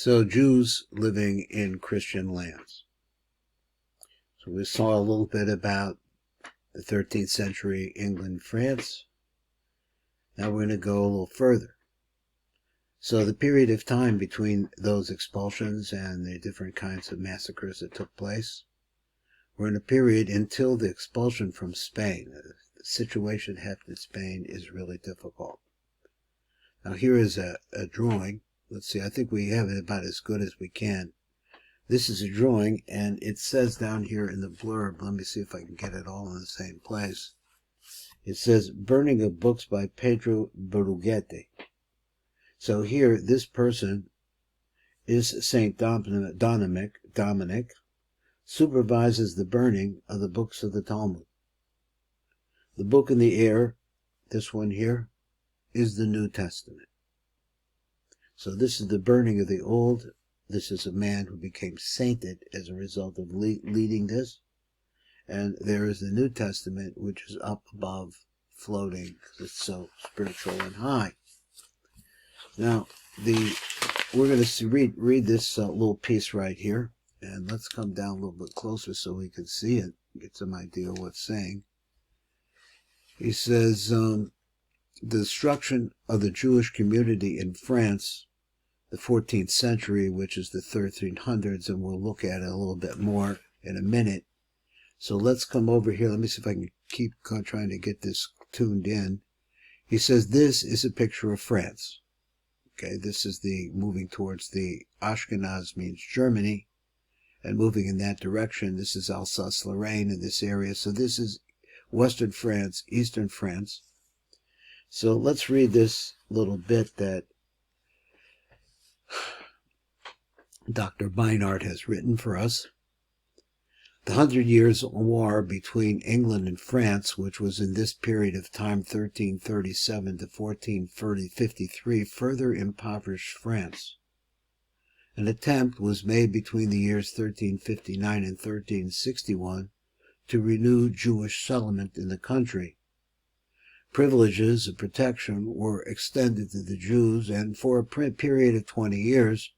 So Jews living in Christian lands. So we saw a little bit about the 13th century England, France. Now we're going to go a little further. So the period of time between those expulsions and the different kinds of massacres that took place, we're in a period until the expulsion from Spain. The situation happened in Spain is really difficult. Now here is a drawing. Let's see, I think we have it about as good as we can. This is a drawing, and it says down here in the blurb, let me see if I can get it all in the same place. It says, burning of books by Pedro Berruguete. So here, this person is Saint Dominic, supervises the burning of the books of the Talmud. The book in the air, this one here, is the New Testament. So this is the burning of the Old. This is a man who became sainted as a result of leading this. And there is the New Testament, which is up above, floating, because it's so spiritual and high. Now, we're going to read this little piece right here. And let's come down a little bit closer so we can see it, get some idea of what's saying. He says, the destruction of the Jewish community in France, the 14th century, which is the 1300s, and we'll look at it a little bit more in a minute. So let's come over here. Let me see if I can keep trying to get this tuned in. He says this is a picture of France. Okay, this is the moving towards the Ashkenaz, means Germany, and moving in that direction. This is Alsace-Lorraine in this area. So this is Western France, Eastern France. So let's read this little bit that Dr. Beinart has written for us. The 100 Years' War between England and France, which was in this period of time 1337 to 1453, further impoverished France. An attempt was made between the years 1359 and 1361 to renew Jewish settlement in the country. Privileges of protection were extended to the Jews, and for a period of 20 years,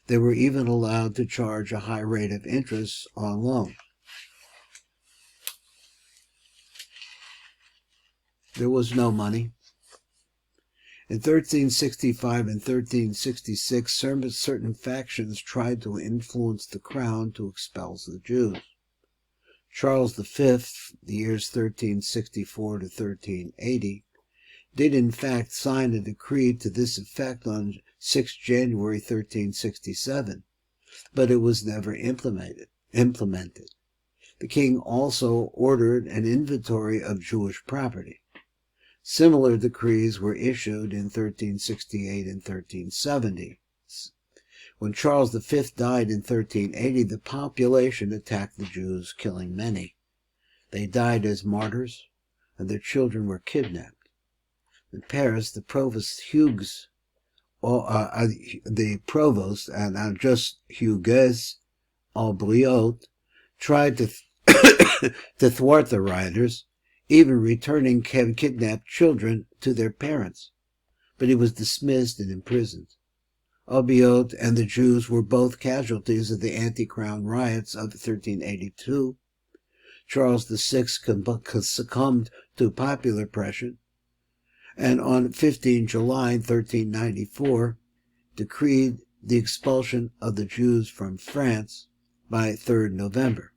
they were even allowed to charge a high rate of interest on loans. There was no money. In 1365 and 1366, certain factions tried to influence the crown to expel the Jews. Charles V, the years 1364 to 1380, did in fact sign a decree to this effect on 6 January 1367, but it was never implemented. The king also ordered an inventory of Jewish property. Similar decrees were issued in 1368 and 1370. When Charles V died in 1380, the population attacked the Jews, killing many. They died as martyrs, and their children were kidnapped. In Paris, the provost Hugues, and just Hugues Aubriot, tried to to thwart the rioters, even returning kidnapped children to their parents, but he was dismissed and imprisoned. Aubriot and the Jews were both casualties of the anti-crown riots of 1382. Charles VI succumbed to popular pressure, and on 15 July 1394 decreed the expulsion of the Jews from France by 3rd November,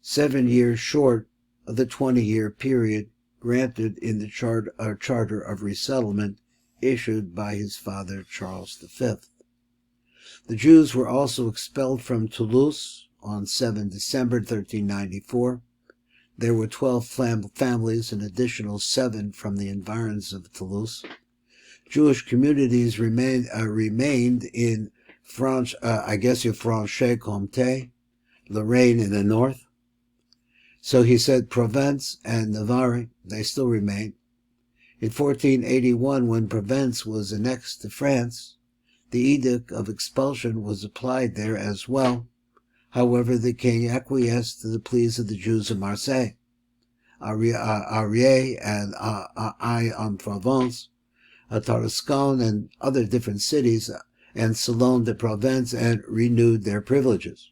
7 years short of the 20-year period granted in the Charter of Resettlement issued by his father Charles V. The Jews were also expelled from Toulouse on 7 December 1394. There were 12 families, an additional 7 from the environs of Toulouse. Jewish communities remained in Franche-Comté, Lorraine in the north. So he said Provence and Navarre, they still remain. In 1481, when Provence was annexed to France, the edict of expulsion was applied there as well. However, the king acquiesced to the pleas of the Jews of Marseille, Arié, and Aix-en-Provence, Tarascon, and other different cities, and Salon de Provence and renewed their privileges.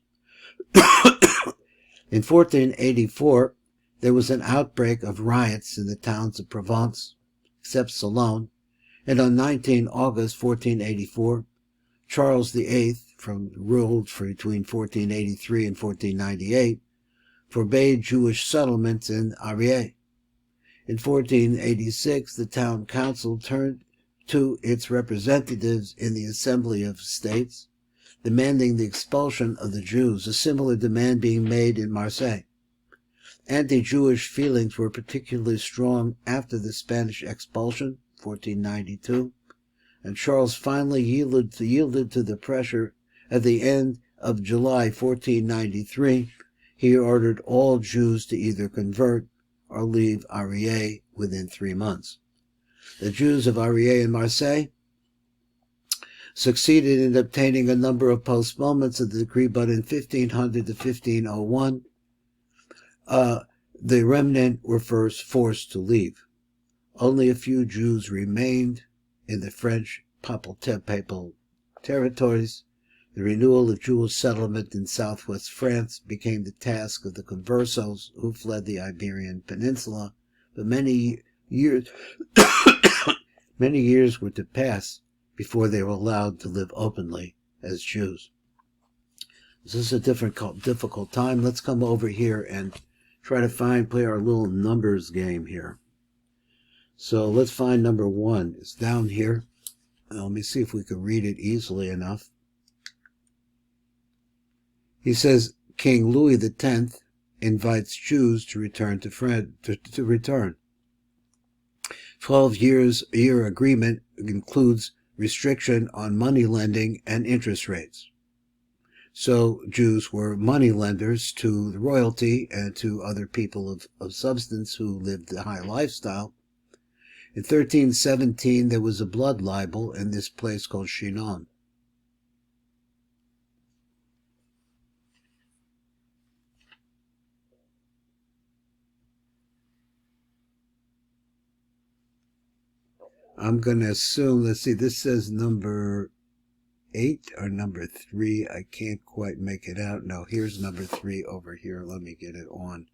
In 1484, there was an outbreak of riots in the towns of Provence, except Salon, and on 19 August 1484, Charles VIII, ruled between 1483 and 1498, forbade Jewish settlements in Arié. In 1486, the town council turned to its representatives in the Assembly of States, demanding the expulsion of the Jews, a similar demand being made in Marseille. Anti-Jewish feelings were particularly strong after the Spanish expulsion, 1492, and Charles finally yielded to the pressure. At the end of July 1493, he ordered all Jews to either convert or leave Arié within 3 months. The Jews of Arié and Marseille succeeded in obtaining a number of postponements of the decree, but in 1500 to 1501, the remnant were first forced to leave. Only a few Jews remained in the French papal territories. The renewal of Jewish settlement in southwest France became the task of the conversos who fled the Iberian Peninsula, but many years were to pass before they were allowed to live openly as Jews. This is a difficult time. Let's come over here and try to play our little numbers game here. So let's find number 1. It's down here. Let me see if we can read it easily enough. He says, King Louis X invites Jews to return to France. 12-year agreement includes restriction on money lending and interest rates. So Jews were money lenders to the royalty and to other people of substance who lived a high lifestyle. In 1317, there was a blood libel in this place called Chinon. I'm going to assume, let's see, this says number 8 or number 3. I can't quite make it out. No, here's number 3 over here. Let me get it on.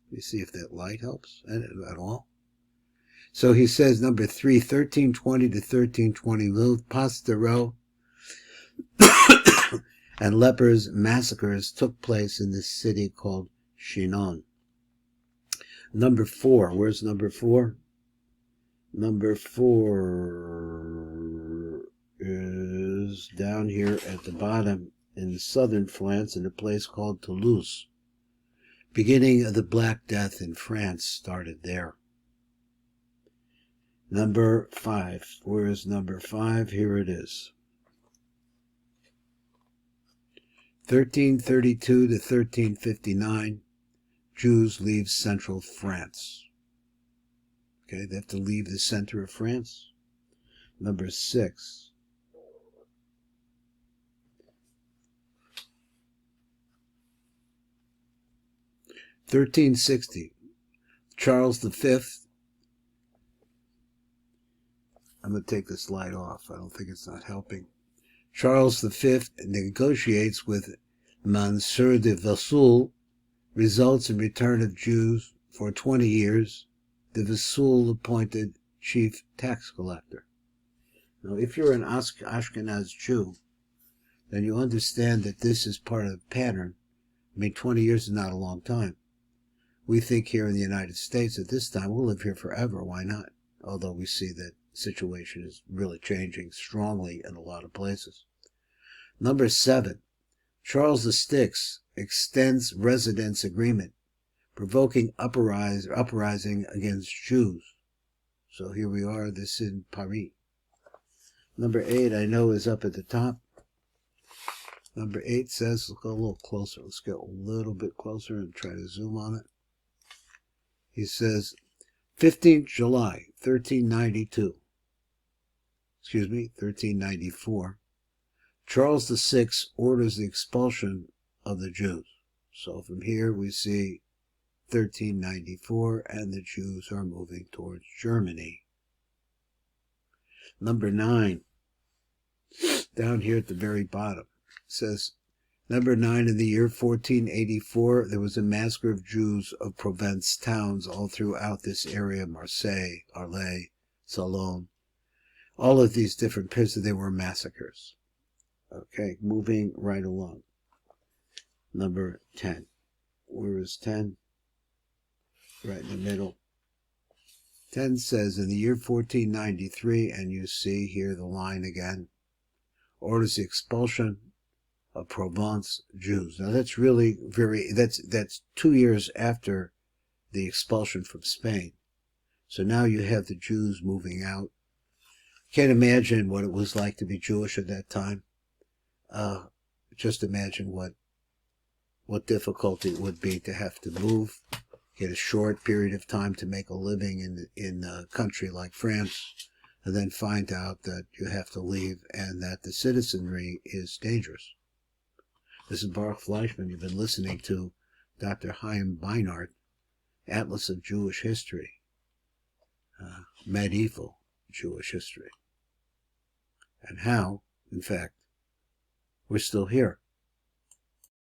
Let me see if that light helps at all. So he says number 3, 1320 to 1320, Pastoraux and lepers massacres took place in this city called Chinon. Number 4, where's number 4? Number 4 is down here at the bottom in southern France in a place called Toulouse. Beginning of the Black Death in France started there. Number 5. Where is number 5? Here it is. 1332 to 1359, Jews leave central France. Okay, they have to leave the center of France. Number 6. (1360), Charles V. I'm going to take this light off. I don't think it's not helping. Charles V negotiates with Monsieur de Vesoul, results in return of Jews for 20 years. De Vesoul appointed chief tax collector. Now, if you're an Ashkenaz Jew, then you understand that this is part of the pattern. I mean, 20 years is not a long time. We think here in the United States at this time, we'll live here forever. Why not? Although we see that situation is really changing strongly in a lot of places. Number 7, Charles VI extends residence agreement, provoking uprising against Jews. So here we are, this in Paris. Number 8, I know, is up at the top. Number 8 says, let's go a little closer. Let's get a little bit closer and try to zoom on it. He says, 15th July, 1392. 1394. Charles VI orders the expulsion of the Jews. So from here we see 1394, and the Jews are moving towards Germany. Number 9. down here at the very bottom. It says, number 9, in the year 1484, there was a massacre of Jews of Provence towns all throughout this area, Marseille, Arles, Salon. All of these different places, they were massacres. Okay, moving right along. Number 10. Where is 10? Right in the middle. 10 says, in the year 1493, and you see here the line again, orders the expulsion of Provence Jews. Now that's really that's 2 years after the expulsion from Spain. So now you have the Jews moving out. Can't imagine what it was like to be Jewish at that time. Just imagine what difficulty it would be to have to move, get a short period of time to make a living in a country like France, and then find out that you have to leave and that the citizenry is dangerous. This is Baruch Fleischman. You've been listening to Dr. Haim Beinart, Atlas of Jewish History, medieval Jewish history, and how, in fact, we're still here.